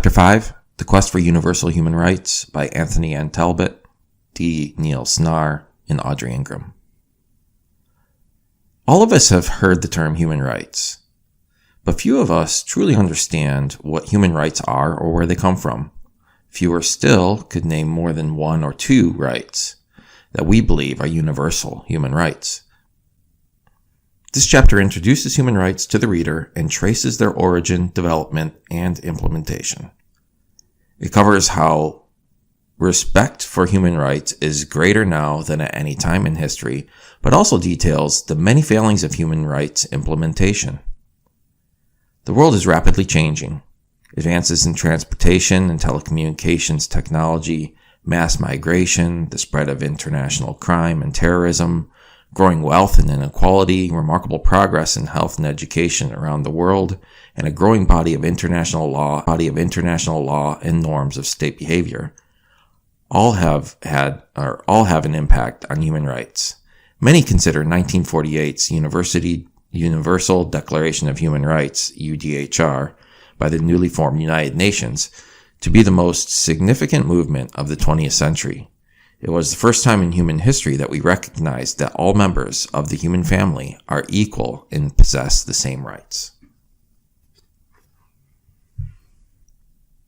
Chapter 5, The Quest for Universal Human Rights by Anthony N. Talbot, D. Neil Snarr, and Audrey Ingram. All of us have heard the term human rights, but few of us truly understand what human rights are or where they come from. Fewer still could name more than one or two rights that we believe are universal human rights. This chapter introduces human rights to the reader and traces their origin, development, and implementation. It covers how respect for human rights is greater now than at any time in history, but also details the many failings of human rights implementation. The world is rapidly changing. Advances in transportation and telecommunications technology, mass migration, the spread of international crime and terrorism, growing wealth and inequality, remarkable progress in health and education around the world, and a growing body of international law and norms of state behavior, all have an impact on human rights. Many consider 1948's Universal Declaration of Human Rights, UDHR, by the newly formed United Nations, to be the most significant movement of the 20th century. It was the first time in human history that we recognized that all members of the human family are equal and possess the same rights.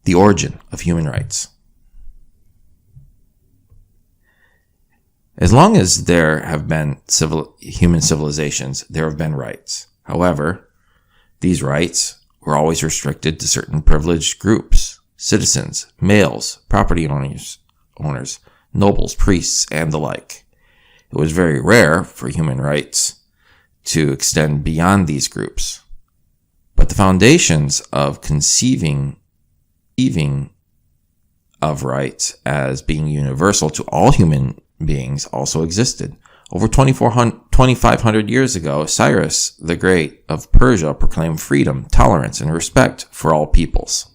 The origin of human rights. As long as there have been human civilizations, there have been rights. However, these rights were always restricted to certain privileged groups: citizens, males, property owners, nobles, priests, and the like. It was very rare for human rights to extend beyond these groups. But the foundations of conceiving of rights as being universal to all human beings also existed. Over 2,500 years ago, Cyrus the Great of Persia proclaimed freedom, tolerance, and respect for all peoples.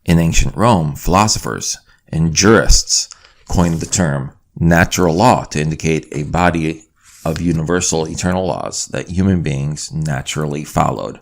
In ancient Rome, philosophers and jurists coined the term natural law to indicate a body of universal eternal laws that human beings naturally followed.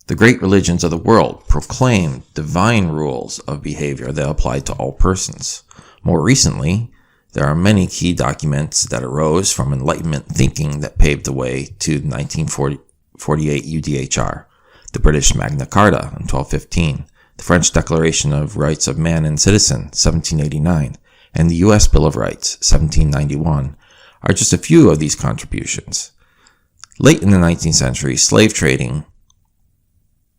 The great religions of the world proclaimed divine rules of behavior that applied to all persons. More recently, there are many key documents that arose from Enlightenment thinking that paved the way to 1948 UDHR, the British Magna Carta in 1215, the French Declaration of Rights of Man and Citizen, 1789, and the U.S. Bill of Rights, 1791, are just a few of these contributions. Late in the 19th century, slave trading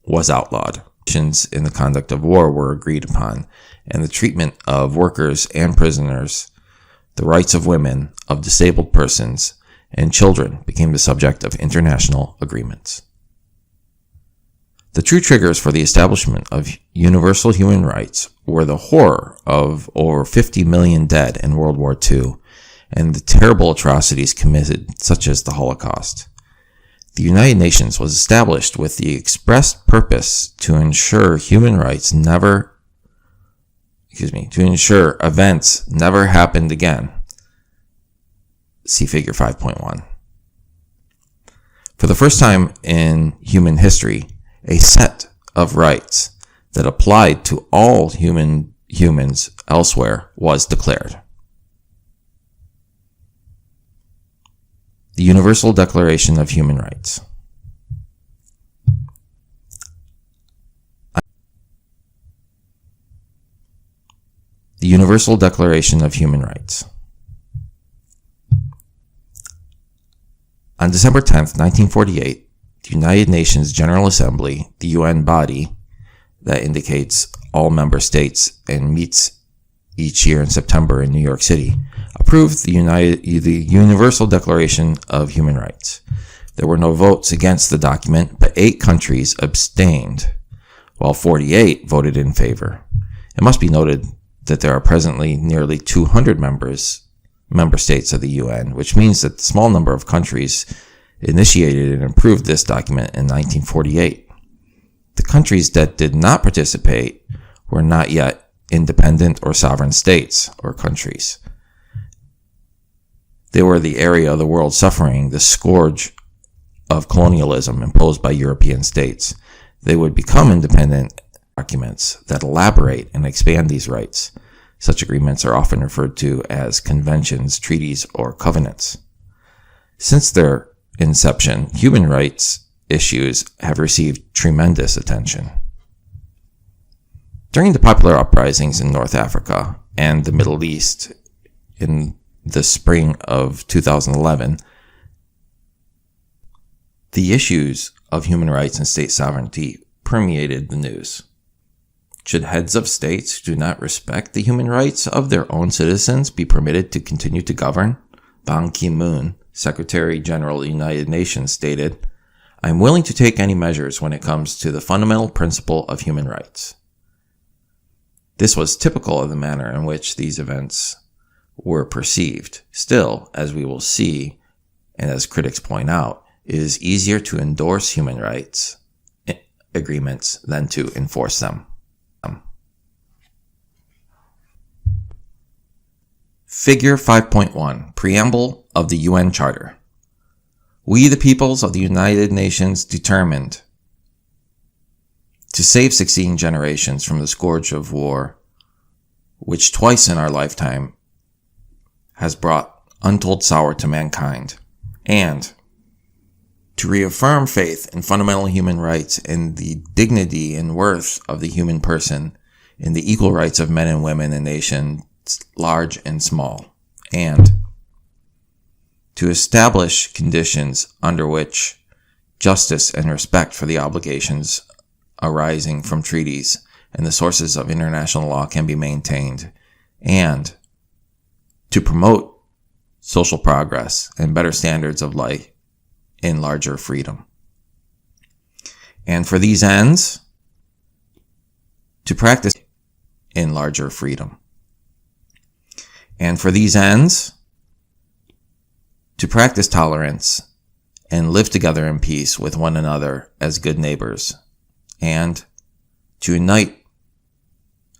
was outlawed. Conditions in the conduct of war were agreed upon, and the treatment of workers and prisoners, the rights of women, of disabled persons, and children became the subject of international agreements. The true triggers for the establishment of universal human rights were the horror of over 50 million dead in World War II and the terrible atrocities committed, such as the Holocaust. The United Nations was established with the express purpose to ensure events never happened again. See Figure 5.1. For the first time in human history, a set of rights that applied to all humans elsewhere was declared. The Universal Declaration of Human Rights. The Universal Declaration of Human Rights. On December 10th, 1948, the United Nations General Assembly, the UN body that indicates all member states and meets each year in September in New York City, approved the Universal Declaration of Human Rights. There were no votes against the document, but 8 countries abstained, while 48 voted in favor. It must be noted that there are presently nearly 200 member states of the UN, which means that the small number of countries initiated and approved this document in 1948. The countries that did not participate were not yet independent or sovereign states or countries. They were the area of the world suffering the scourge of colonialism imposed by European states. They would become independent documents that elaborate and expand these rights. Such agreements are often referred to as conventions, treaties, or covenants. Since their inception, human rights issues have received tremendous attention. During the popular uprisings in North Africa and the Middle East in the spring of 2011, the issues of human rights and state sovereignty permeated the news. Should heads of states who do not respect the human rights of their own citizens be permitted to continue to govern? Ban Ki-moon, Secretary General of the United Nations, stated, "I am willing to take any measures when it comes to the fundamental principle of human rights." This was typical of the manner in which these events were perceived. Still, as we will see, and as critics point out, it is easier to endorse human rights agreements than to enforce them. Figure 5.1, Preamble of the UN Charter. We, the peoples of the United Nations, determined to save succeeding generations from the scourge of war, which twice in our lifetime has brought untold sorrow to mankind, and to reaffirm faith in fundamental human rights and the dignity and worth of the human person, in the equal rights of men and women in nations large and small, and to establish conditions under which justice and respect for the obligations arising from treaties and the sources of international law can be maintained, and to promote social progress and better standards of life in larger freedom. And for these ends, to practice in larger freedom. And for these ends, to practice tolerance and live together in peace with one another as good neighbors, and to unite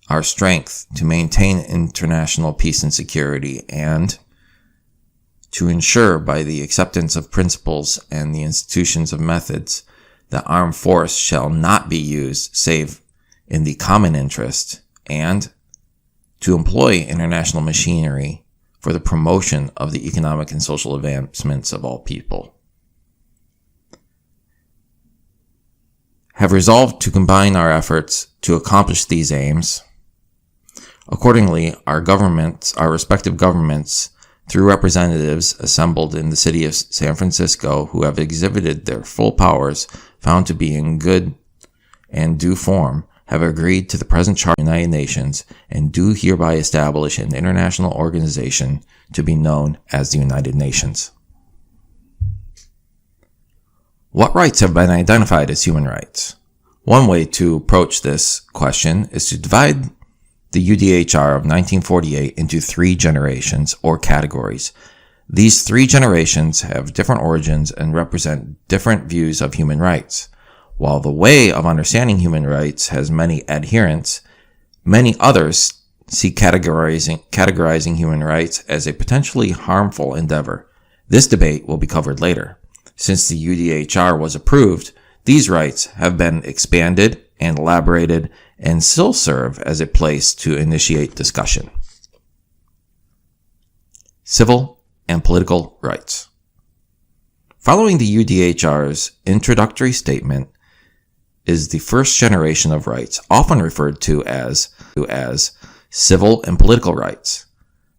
our strength to maintain international peace and security, and to ensure by the acceptance of principles and the institutions of methods that armed force shall not be used save in the common interest, and to employ international machinery for the promotion of the economic and social advancements of all people. Have resolved to combine our efforts to accomplish these aims. Accordingly, our respective governments, through representatives assembled in the city of San Francisco who have exhibited their full powers found to be in good and due form, have agreed to the present Charter of the United Nations and do hereby establish an international organization to be known as the United Nations. What rights have been identified as human rights? One way to approach this question is to divide the UDHR of 1948 into 3 generations or categories. These 3 generations have different origins and represent different views of human rights. While the way of understanding human rights has many adherents, many others see categorizing human rights as a potentially harmful endeavor. This debate will be covered later. Since the UDHR was approved, these rights have been expanded and elaborated and still serve as a place to initiate discussion. Civil and political rights. Following the UDHR's introductory statement is the first generation of rights, often referred to as civil and political rights.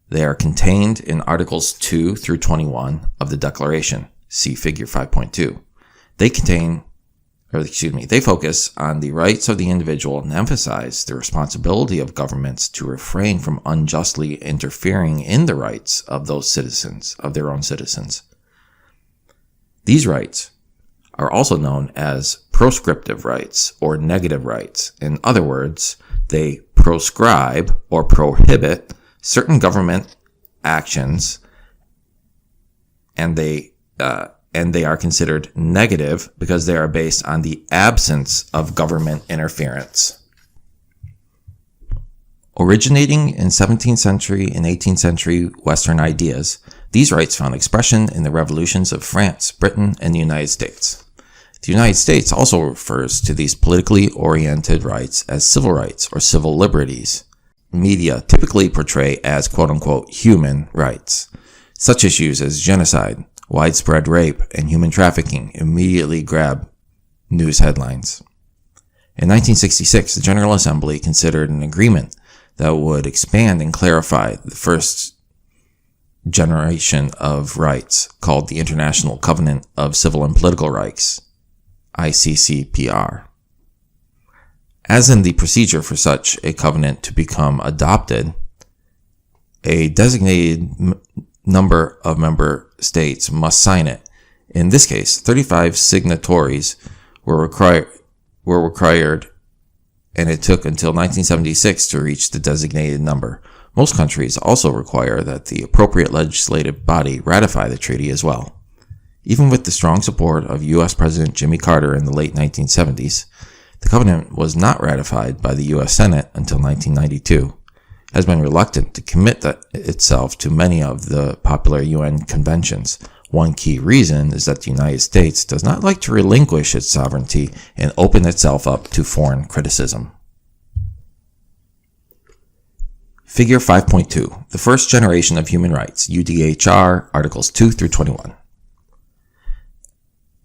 They are contained in Articles 2 through 21 of the Declaration. See Figure 5.2. They focus on the rights of the individual and emphasize the responsibility of governments to refrain from unjustly interfering in the rights of their own citizens. These rights are also known as proscriptive rights or negative rights. In other words, they proscribe or prohibit certain government actions, and they are considered negative because they are based on the absence of government interference. Originating in 17th century and 18th century Western ideas, these rights found expression in the revolutions of France, Britain, and the United States. The United States also refers to these politically oriented rights as civil rights or civil liberties. Media typically portray as quote-unquote human rights. Such issues as genocide, widespread rape, and human trafficking immediately grab news headlines. In 1966, the General Assembly considered an agreement that would expand and clarify the first generation of rights called the International Covenant of Civil and Political Rights, ICCPR. As in the procedure for such a covenant to become adopted, a designated number of member states must sign it. In this case, 35 signatories were required, and it took until 1976 to reach the designated number. Most countries also require that the appropriate legislative body ratify the treaty as well. Even with the strong support of U.S. President Jimmy Carter in the late 1970s, the covenant was not ratified by the U.S. Senate until 1992. It has been reluctant to commit itself to many of the popular UN conventions. One key reason is that the United States does not like to relinquish its sovereignty and open itself up to foreign criticism. Figure 5.2, the first generation of human rights, UDHR, Articles 2 through 21.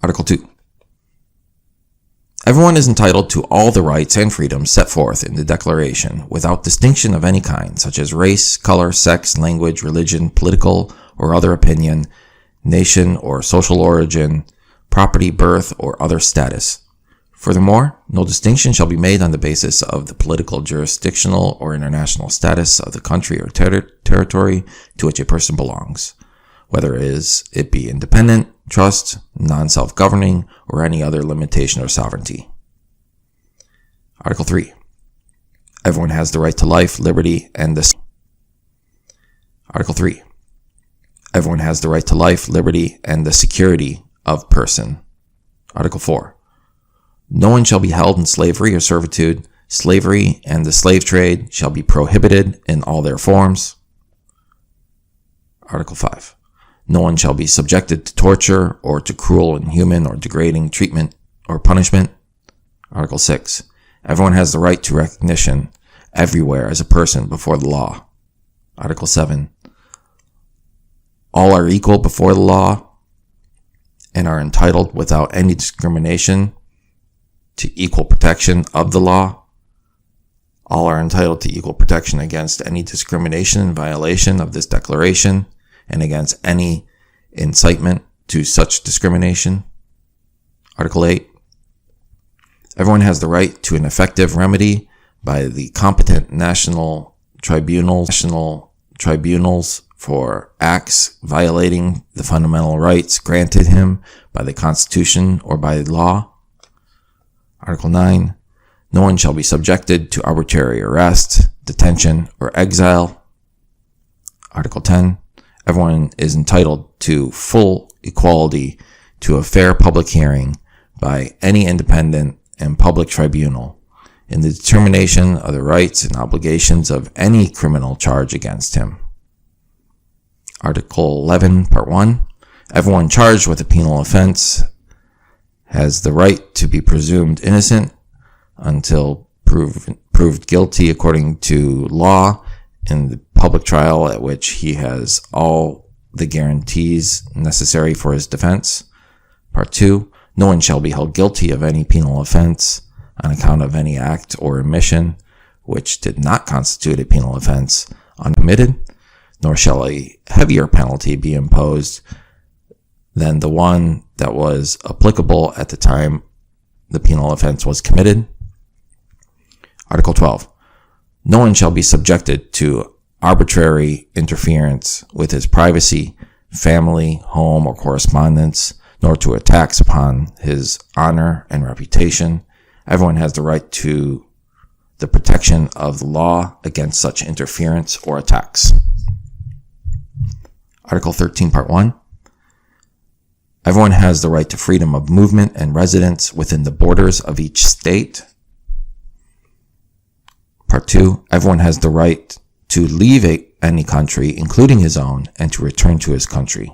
Article 2. Everyone is entitled to all the rights and freedoms set forth in the Declaration without distinction of any kind, such as race, color, sex, language, religion, political or other opinion, nation or social origin, property, birth, or other status. Furthermore, no distinction shall be made on the basis of the political, jurisdictional, or international status of the country or territory to which a person belongs, whether it be independent, trust, non-self-governing, or any other limitation or sovereignty. Article 3. Everyone has the right to life, liberty, and the... Article 3. Everyone has the right to life, liberty, and the security of person. Article 4. No one shall be held in slavery or servitude. Slavery and the slave trade shall be prohibited in all their forms. Article 5. No one shall be subjected to torture or to cruel, inhuman, or degrading treatment or punishment. Article 6. Everyone has the right to recognition everywhere as a person before the law. Article 7. All are equal before the law and are entitled without any discrimination to equal protection of the law. All are entitled to equal protection against any discrimination and violation of this declaration and against any incitement to such discrimination. Article 8. Everyone has the right to an effective remedy by the competent national tribunals for acts violating the fundamental rights granted him by the Constitution or by law. Article 9. No one shall be subjected to arbitrary arrest, detention, or exile. Article 10. Everyone is entitled to full equality to a fair public hearing by any independent and public tribunal in the determination of the rights and obligations of any criminal charge against him. Article 11, Part 1. Everyone charged with a penal offense has the right to be presumed innocent until proved guilty according to law in the public trial at which he has all the guarantees necessary for his defense. Part 2. No one shall be held guilty of any penal offense on account of any act or omission which did not constitute a penal offense uncommitted, nor shall a heavier penalty be imposed than the one that was applicable at the time the penal offense was committed. Article 12. No one shall be subjected to arbitrary interference with his privacy, family, home, or correspondence, nor to attacks upon his honor and reputation. Everyone has the right to the protection of the law against such interference or attacks. Article 13, Part 1. Everyone has the right to freedom of movement and residence within the borders of each state. Part 2. Everyone has the right to leave any country, including his own, and to return to his country.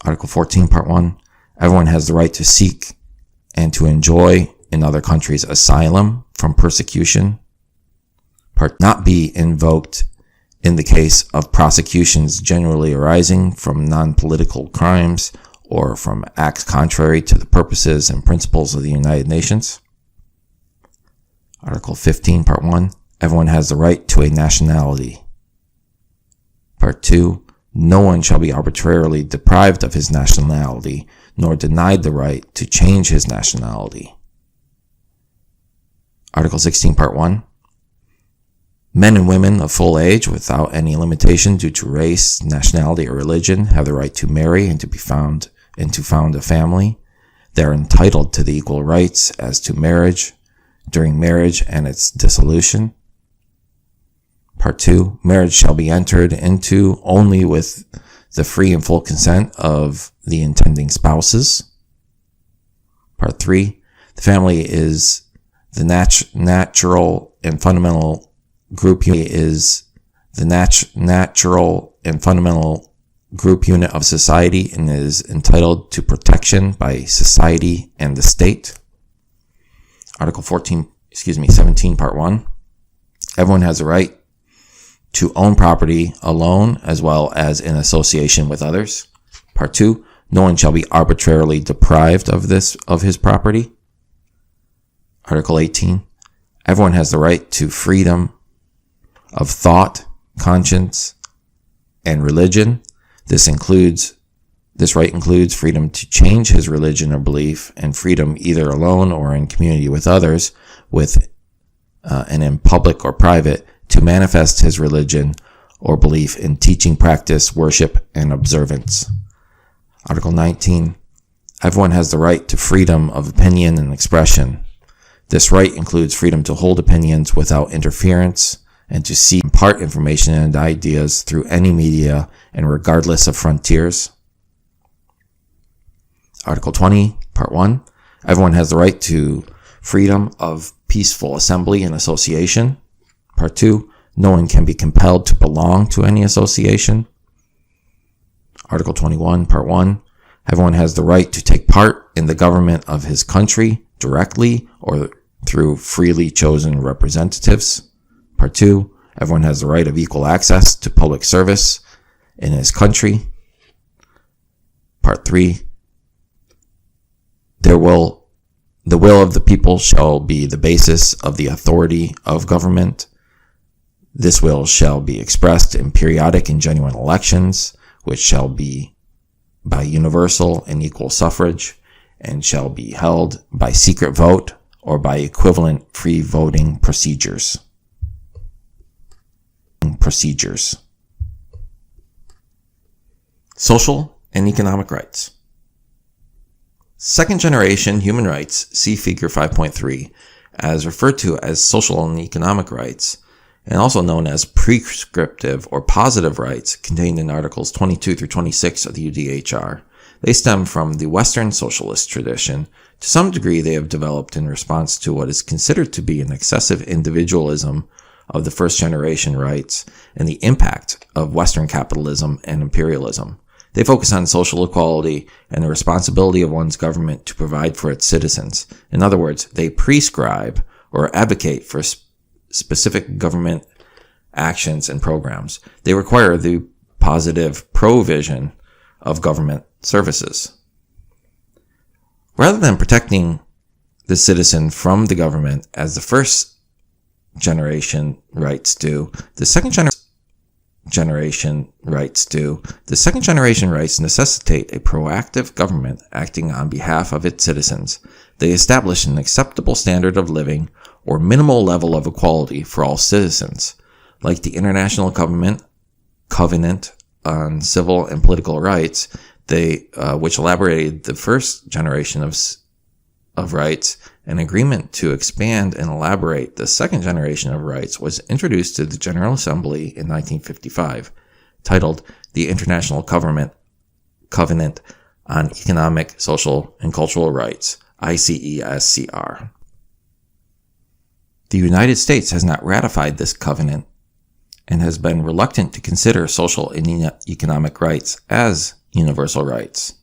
Article 14, Part 1. Everyone has the right to seek and to enjoy in other countries asylum from persecution. Part not be invoked in the case of prosecutions generally arising from non-political crimes or from acts contrary to the purposes and principles of the United Nations. Article 15, Part 1. Everyone has the right to a nationality. Part 2. No one shall be arbitrarily deprived of his nationality, nor denied the right to change his nationality. Article 16, Part 1. Men and women of full age, without any limitation due to race, nationality, or religion, have the right to marry and to found a family. They are entitled to the equal rights as to marriage, during marriage and its dissolution. Part 2. Marriage shall be entered into only with the free and full consent of the intending spouses. Part 3. The family is the natural and fundamental group unit of society and is entitled to protection by society and the state. Article 17, Part 1. Everyone has a right to own property alone as well as in association with others. Part 2. No one shall be arbitrarily deprived of his property. Article 18. Everyone has the right to freedom of thought, conscience, and religion. This right includes freedom to change his religion or belief, and freedom either alone or in community with others, and in public or private, to manifest his religion or belief in teaching, practice, worship, and observance. Article 19. Everyone has the right to freedom of opinion and expression. This right includes freedom to hold opinions without interference and to seek and impart information and ideas through any media and regardless of frontiers. Article 20, Part 1. Everyone has the right to freedom of peaceful assembly and association. Part 2. No one can be compelled to belong to any association. Article 21, Part 1. Everyone has the right to take part in the government of his country directly or through freely chosen representatives. Part 2. Everyone has the right of equal access to public service in his country. Part 3. The will of the people shall be the basis of the authority of government. This will shall be expressed in periodic and genuine elections, which shall be by universal and equal suffrage, and shall be held by secret vote or by equivalent free voting procedures. Social and economic rights. Second generation human rights, see figure 5.3, as referred to as social and economic rights, and also known as prescriptive or positive rights, contained in Articles 22 through 26 of the UDHR. They stem from the Western socialist tradition. To some degree, they have developed in response to what is considered to be an excessive individualism of the first generation rights and the impact of Western capitalism and imperialism. They focus on social equality and the responsibility of one's government to provide for its citizens. In other words, they prescribe or advocate for specific government actions and programs. They require the positive provision of government services. Rather than protecting the citizen from the government as the first generation rights do, the second generation rights necessitate a proactive government acting on behalf of its citizens. They establish an acceptable standard of living or minimal level of equality for all citizens, like the International Covenant on Civil and Political Rights, which elaborated the first generation of rights. An agreement to expand and elaborate the second generation of rights was introduced to the General Assembly in 1955, titled the International Covenant on Economic, Social, and Cultural Rights, ICESCR. The United States has not ratified this covenant and has been reluctant to consider social and economic rights as universal rights.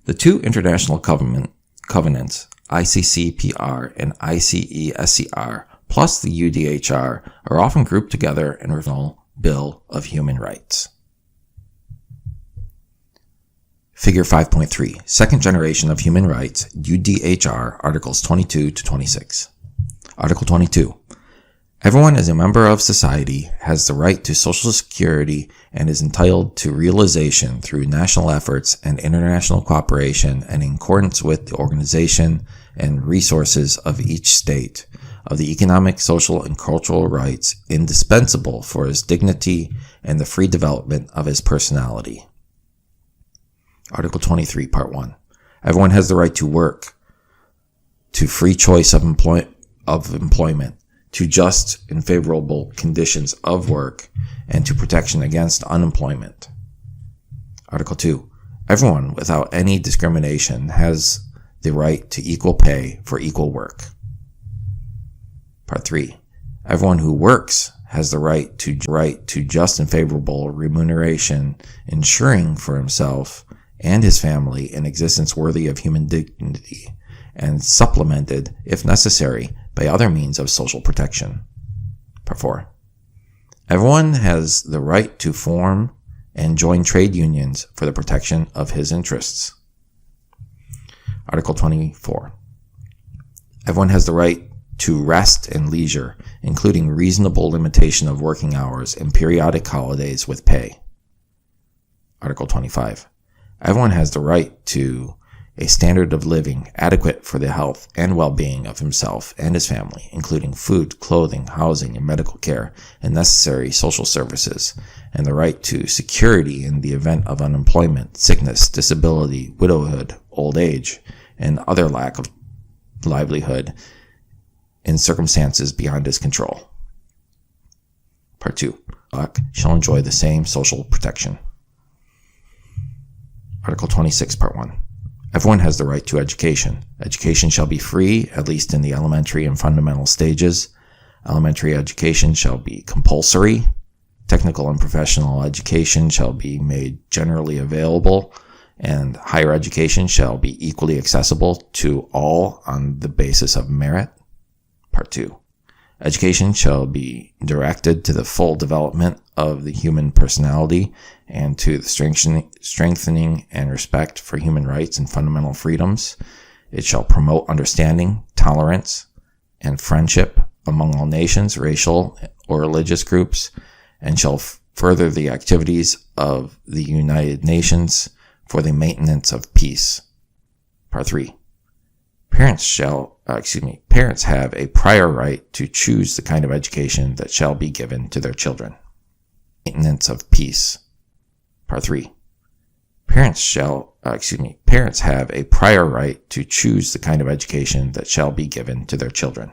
The two international covenants, ICCPR and ICESCR, plus the UDHR, are often grouped together in the Universal Bill of Human Rights. Figure 5.3, Second Generation of Human Rights, UDHR, Articles 22 to 26. Article 22. Everyone as a member of society has the right to Social Security and is entitled to realization through national efforts and international cooperation and in accordance with the organization and resources of each state of the economic, social, and cultural rights indispensable for his dignity and the free development of his personality. Article 23, Part 1. Everyone has the right to work, to free choice of employment, to just and favorable conditions of work, and to protection against unemployment. Article 2. Everyone, without any discrimination, has the right to equal pay for equal work. Part 3. Everyone who works has the right to just and favorable remuneration, ensuring for himself and his family an existence worthy of human dignity, and supplemented, if necessary, by other means of social protection. Part 4. Everyone has the right to form and join trade unions for the protection of his interests. Article 24. Everyone has the right to rest and leisure, including reasonable limitation of working hours and periodic holidays with pay. Article 25. Everyone has the right to a standard of living adequate for the health and well-being of himself and his family, including food, clothing, housing, and medical care, and necessary social services, and the right to security in the event of unemployment, sickness, disability, widowhood, old age, and other lack of livelihood in circumstances beyond his control. Part 2. Shall enjoy the same social protection. Article 26, Part 1. Everyone has the right to education. Education shall be free, at least in the elementary and fundamental stages. Elementary education shall be compulsory. Technical and professional education shall be made generally available, and higher education shall be equally accessible to all on the basis of merit. Part 2. Education shall be directed to the full development of the human personality and to the strengthening and respect for human rights and fundamental freedoms. It shall promote understanding, tolerance, and friendship among all nations, racial or religious groups, and shall further the activities of the United Nations for the maintenance of peace. Part 3. Parents have a prior right to choose the kind of education that shall be given to their children. Maintenance of peace. Part 3. Parents have a prior right to choose the kind of education that shall be given to their children.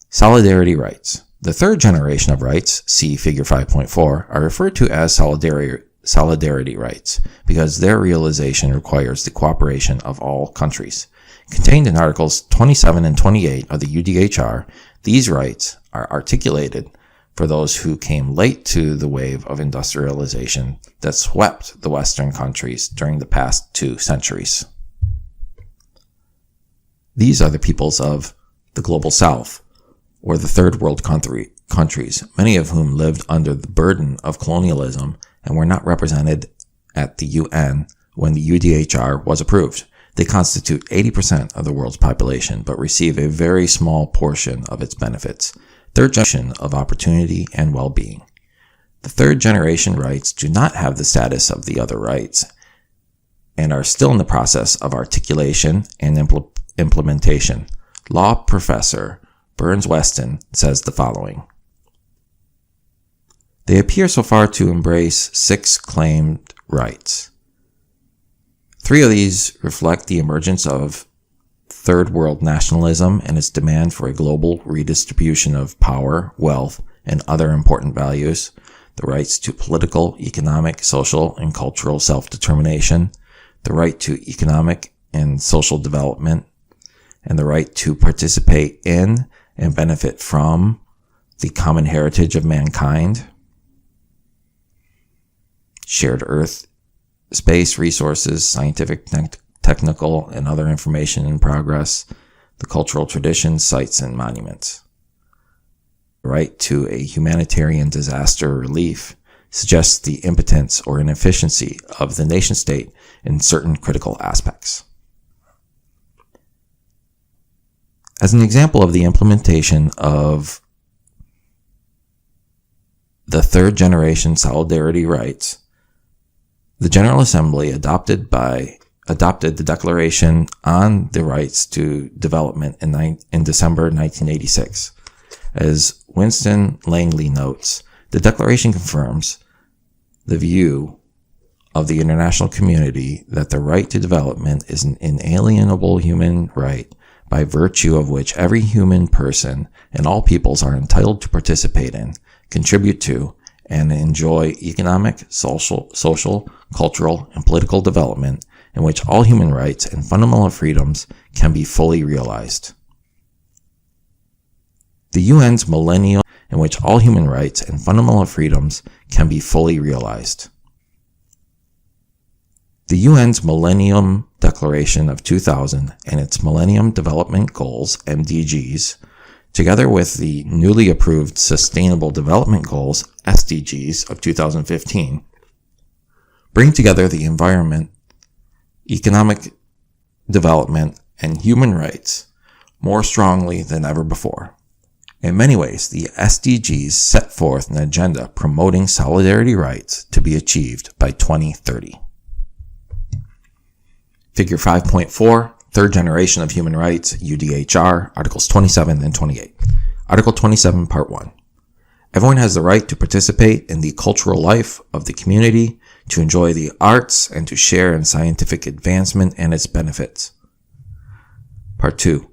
Solidarity rights. The third generation of rights, see Figure 5.4, are referred to as solidarity rights because their realization requires the cooperation of all countries. Contained in Articles 27 and 28 of the UDHR, these rights are articulated for those who came late to the wave of industrialization that swept the Western countries during the past 2 centuries. These are the peoples of the Global South, or the Third World countries, many of whom lived under the burden of colonialism and were not represented at the UN when the UDHR was approved. They constitute 80% of the world's population, but receive a very small portion of its benefits. Third generation of opportunity and well-being. The third generation rights do not have the status of the other rights and are still in the process of articulation and implementation. Law professor Burns Weston says the following. They appear so far to embrace 6 claimed rights. 3 of these reflect the emergence of third world nationalism and its demand for a global redistribution of power, wealth, and other important values, the rights to political, economic, social, and cultural self-determination, the right to economic and social development, and the right to participate in and benefit from the common heritage of mankind. shared Earth, space resources, scientific, technical, and other information in progress, the cultural traditions, sites, and monuments. The right to a humanitarian disaster relief suggests the impotence or inefficiency of the nation-state in certain critical aspects. As an example of the implementation of the third generation solidarity rights, the General Assembly adopted the Declaration on the Rights to Development in December 1986. As Winston Langley notes, the Declaration confirms the view of the international community that the right to development is an inalienable human right by virtue of which every human person and all peoples are entitled to participate in, contribute to, and enjoy economic, social, cultural, and political development in which all human rights and fundamental freedoms can be fully realized. The UN's millennium in which all human rights and fundamental freedoms can be fully realized. The UN's Millennium Declaration of 2000 and its Millennium Development Goals, MDGs, together with the newly approved Sustainable Development Goals, SDGs, of 2015, bring together the environment, economic development, and human rights more strongly than ever before. In many ways, the SDGs set forth an agenda promoting solidarity rights to be achieved by 2030. Figure 5.4, Third Generation of Human Rights, UDHR, Articles 27 and 28. Article 27, Part 1. Everyone has the right to participate in the cultural life of the community, to enjoy the arts, and to share in scientific advancement and its benefits. Part 2.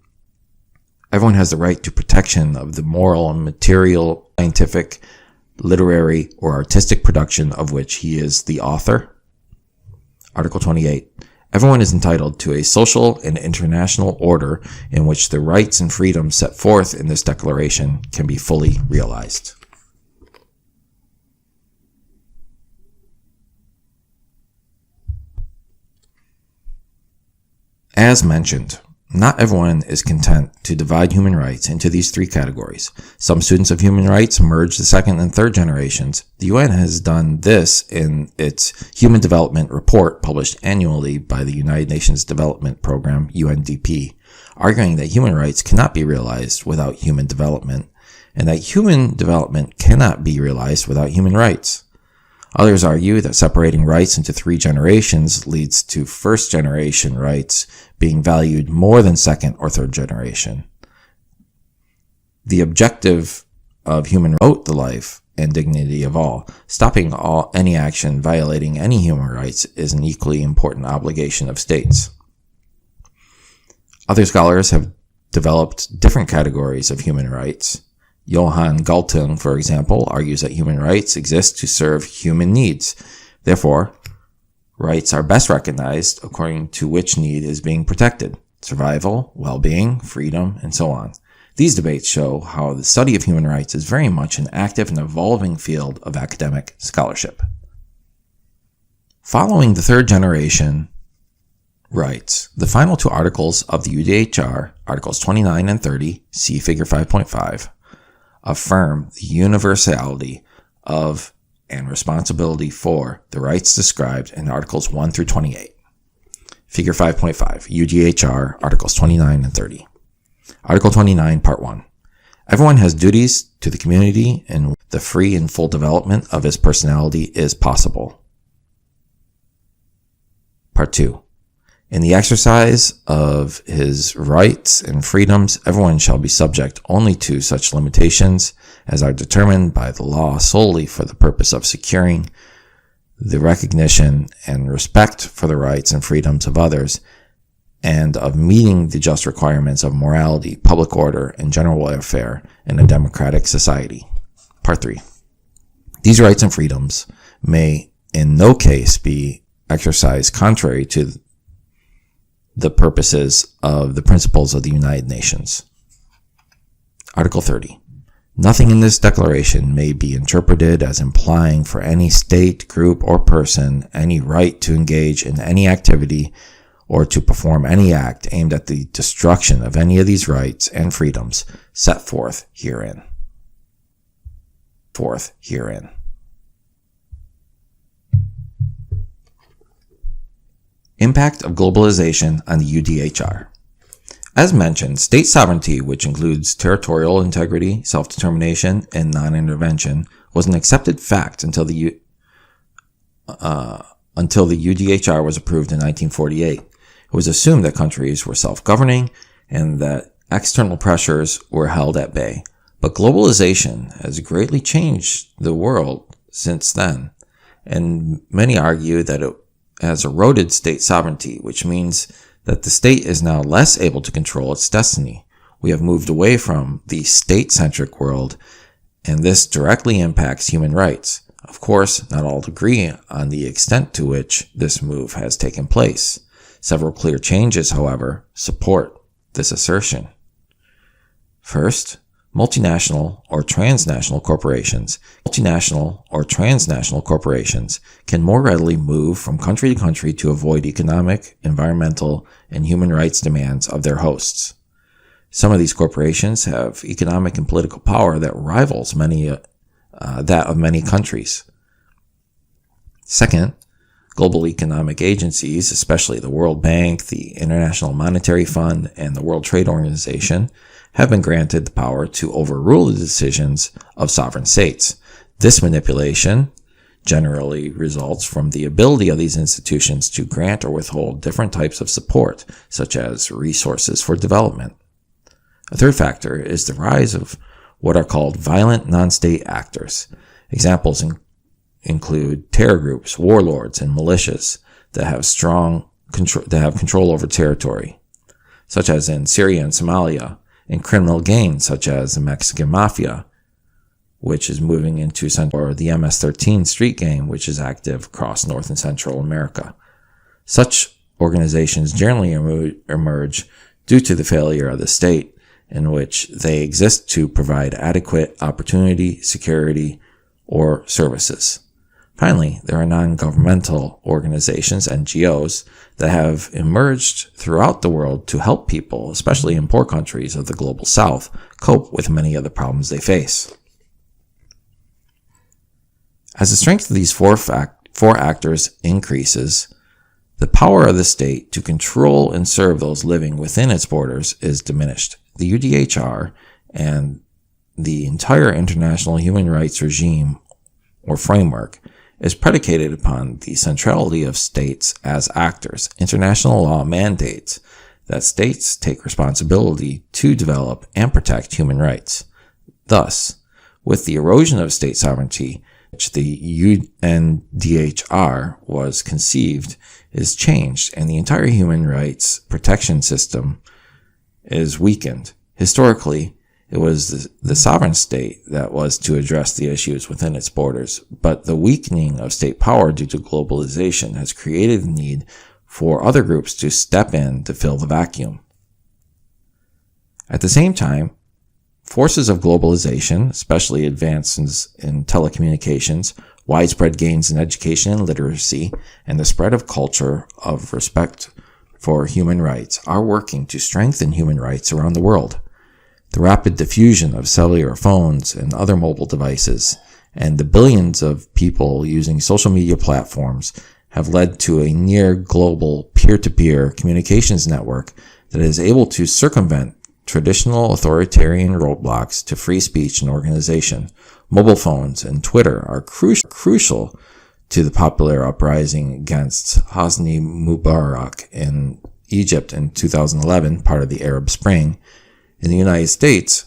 Everyone has the right to protection of the moral and material, scientific, literary, or artistic production of which he is the author. Article 28. Everyone is entitled to a social and international order in which the rights and freedoms set forth in this declaration can be fully realized. As mentioned, not everyone is content to divide human rights into these three categories. Some students of human rights merge the second and third generations. The UN has done this in its Human Development Report published annually by the United Nations Development Program, UNDP, arguing that human rights cannot be realized without human development, and that human development cannot be realized without human rights. Others argue that separating rights into three generations leads to first generation rights being valued more than second or third generation. The objective of human rights is the life and dignity of all. Stopping any action violating any human rights is an equally important obligation of states. Other scholars have developed different categories of human rights. Johan Galtung, for example, argues that human rights exist to serve human needs. Therefore, rights are best recognized according to which need is being protected: survival, well-being, freedom, and so on. These debates show how the study of human rights is very much an active and evolving field of academic scholarship. Following the third generation rights, the final two articles of the UDHR, Articles 29 and 30, see Figure 5.5, affirm the universality of and responsibility for the rights described in Articles 1 through 28. Figure 5.5, UDHR, Articles 29 and 30. Article 29, Part 1. Everyone has duties to the community and the free and full development of his personality is possible. Part 2. In the exercise of his rights and freedoms, everyone shall be subject only to such limitations as are determined by the law solely for the purpose of securing the recognition and respect for the rights and freedoms of others, and of meeting the just requirements of morality, public order, and general welfare in a democratic society. Part 3. These rights and freedoms may in no case be exercised contrary to the purposes of the principles of the United Nations. Article 30. Nothing in this declaration may be interpreted as implying for any state, group, or person any right to engage in any activity or to perform any act aimed at the destruction of any of these rights and freedoms set forth herein. Impact of globalization on the UDHR. As mentioned, state sovereignty, which includes territorial integrity, self-determination, and non-intervention, was an accepted fact until the UDHR was approved in 1948. It was assumed that countries were self-governing and that external pressures were held at bay. But globalization has greatly changed the world since then, and many argue that it has eroded state sovereignty, which means that the state is now less able to control its destiny. We have moved away from the state-centric world, and this directly impacts human rights. Of course, not all agree on the extent to which this move has taken place. Several clear changes, however, support this assertion. First, multinational or transnational corporations can more readily move from country to country to avoid economic, environmental, and human rights demands of their hosts. Some of these corporations have economic and political power that rivals that of many countries. Second, global economic agencies, especially the World Bank, the International Monetary Fund, and the World Trade Organization, have been granted the power to overrule the decisions of sovereign states. This manipulation generally results from the ability of these institutions to grant or withhold different types of support, such as resources for development. A third factor is the rise of what are called violent non-state actors. Examples include terror groups, warlords, and militias that have control over territory, such as in Syria and Somalia, and criminal gangs such as the Mexican Mafia, which is moving into or the MS-13 street gang, which is active across North and Central America. Such organizations generally emerge due to the failure of the state, in which they exist to provide adequate opportunity, security, or services. Finally, there are non-governmental organizations, NGOs, that have emerged throughout the world to help people, especially in poor countries of the global south, cope with many of the problems they face. As the strength of these four actors increases, the power of the state to control and serve those living within its borders is diminished. The UDHR and the entire international human rights regime or framework is predicated upon the centrality of states as actors. International law mandates that states take responsibility to develop and protect human rights. Thus, with the erosion of state sovereignty, which the UNDHR was conceived, is changed, and the entire human rights protection system is weakened. Historically, it was the sovereign state that was to address the issues within its borders, but the weakening of state power due to globalization has created the need for other groups to step in to fill the vacuum. At the same time, forces of globalization, especially advances in telecommunications, widespread gains in education and literacy, and the spread of culture of respect for human rights are working to strengthen human rights around the world. The rapid diffusion of cellular phones and other mobile devices, and the billions of people using social media platforms have led to a near global peer-to-peer communications network that is able to circumvent traditional authoritarian roadblocks to free speech and organization. Mobile phones and Twitter are crucial to the popular uprising against Hosni Mubarak in Egypt in 2011, part of the Arab Spring. In the United States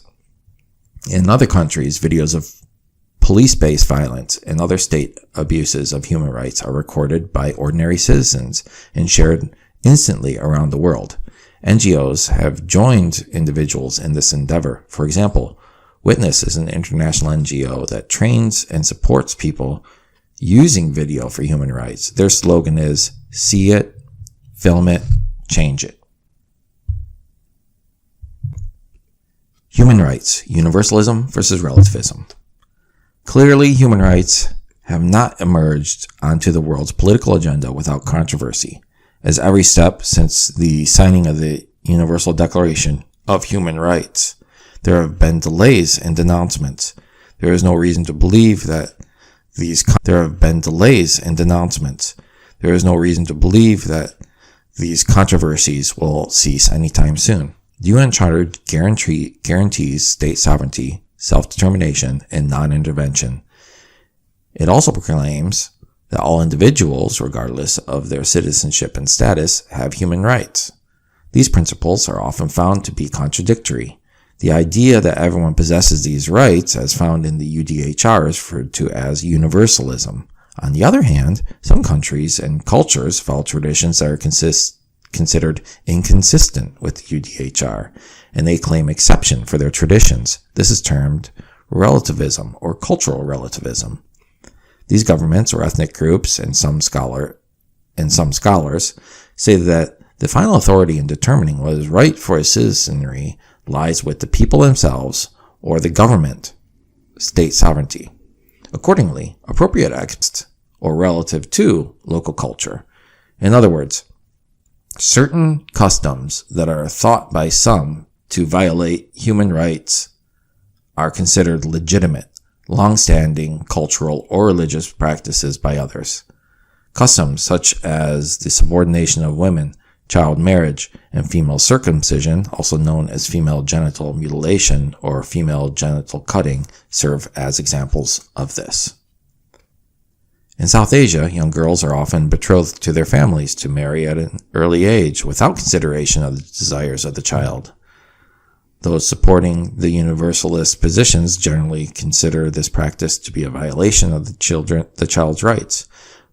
and other countries, videos of police-based violence and other state abuses of human rights are recorded by ordinary citizens and shared instantly around the world. NGOs have joined individuals in this endeavor. For example, Witness is an international NGO that trains and supports people using video for human rights. Their slogan is, "See it, film it, change it." Human rights, universalism versus relativism. Clearly, human rights have not emerged onto the world's political agenda without controversy, as every step since the signing of the Universal Declaration of Human Rights, there have been delays and denouncements. There is no reason to believe that these controversies will cease anytime soon. The UN Charter guarantees state sovereignty, self-determination, and non-intervention. It also proclaims that all individuals, regardless of their citizenship and status, have human rights. These principles are often found to be contradictory. The idea that everyone possesses these rights, as found in the UDHR, is referred to as universalism. On the other hand, some countries and cultures follow traditions that are considered inconsistent with the UDHR, and they claim exception for their traditions. This is termed relativism or cultural relativism. These governments or ethnic groups and some scholars say that the final authority in determining what is right for a citizenry lies with the people themselves or the government, state sovereignty. Accordingly, appropriate acts or relative to local culture. In other words, certain customs that are thought by some to violate human rights are considered legitimate, long-standing cultural or religious practices by others. Customs such as the subordination of women, child marriage, and female circumcision, also known as female genital mutilation or female genital cutting, serve as examples of this. In South Asia, young girls are often betrothed to their families to marry at an early age without consideration of the desires of the child. Those supporting the universalist positions generally consider this practice to be a violation of the child's rights,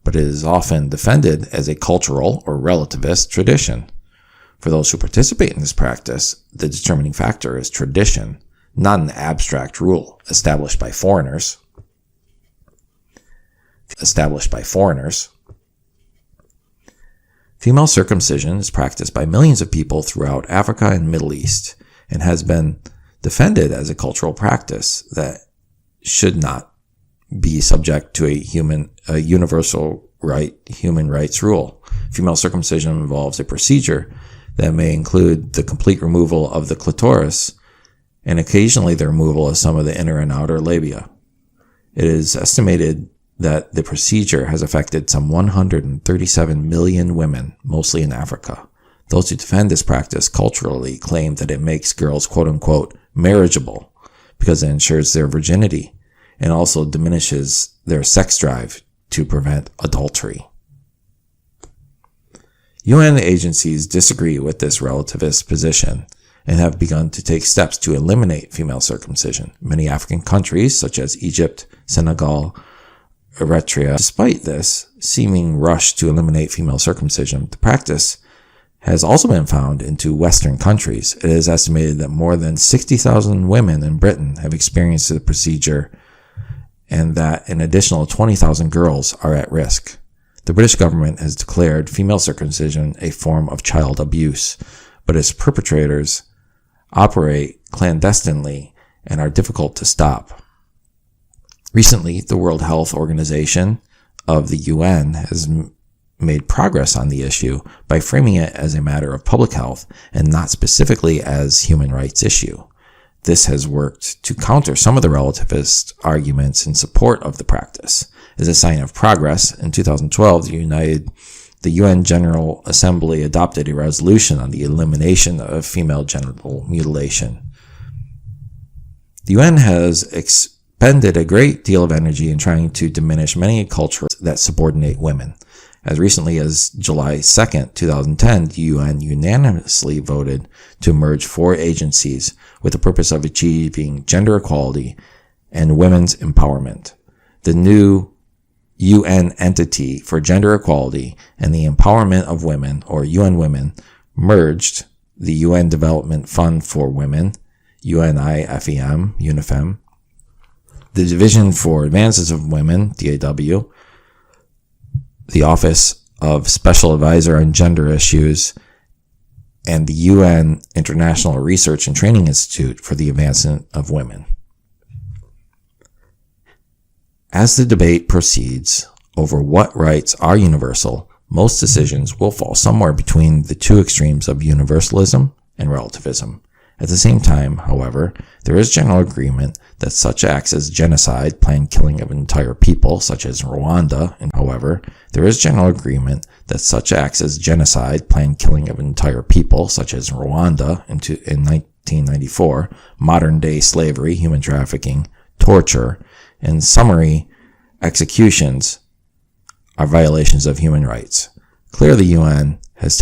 but it is often defended as a cultural or relativist tradition. For those who participate in this practice, the determining factor is tradition, not an abstract rule established by foreigners. Female circumcision is practiced by millions of people throughout Africa and Middle East, and has been defended as a cultural practice that should not be subject to a universal human rights rule. Female circumcision involves a procedure that may include the complete removal of the clitoris and occasionally the removal of some of the inner and outer labia. It is estimated that the procedure has affected some 137 million women, mostly in Africa. Those who defend this practice culturally claim that it makes girls quote-unquote marriageable because it ensures their virginity and also diminishes their sex drive to prevent adultery. UN agencies disagree with this relativist position and have begun to take steps to eliminate female circumcision. Many African countries, such as Egypt, Senegal, Eritrea, despite this seeming rush to eliminate female circumcision, the practice has also been found into Western countries. It is estimated that more than 60,000 women in Britain have experienced the procedure and that an additional 20,000 girls are at risk. The British government has declared female circumcision a form of child abuse, but its perpetrators operate clandestinely and are difficult to stop. Recently, the World Health Organization of the UN has made progress on the issue by framing it as a matter of public health and not specifically as human rights issue. This has worked to counter some of the relativist arguments in support of the practice. As a sign of progress, in 2012, the UN General Assembly adopted a resolution on the elimination of female genital mutilation. The UN has expended a great deal of energy in trying to diminish many cultures that subordinate women. As recently as July 2nd, 2010, the UN unanimously voted to merge 4 agencies with the purpose of achieving gender equality and women's empowerment. The new UN entity for gender equality and the empowerment of women, or UN Women, merged the UN Development Fund for Women, UNIFEM, the Division for Advances of Women, DAW, the Office of Special Advisor on Gender Issues, and the UN International Research and Training Institute for the Advancement of Women. As the debate proceeds over what rights are universal, most decisions will fall somewhere between the two extremes of universalism and relativism. At the same time, however, there is general agreement that such acts as genocide, planned killing of entire people, such as Rwanda, in 1994, modern-day slavery, human trafficking, torture, and summary executions are violations of human rights. Clearly, the UN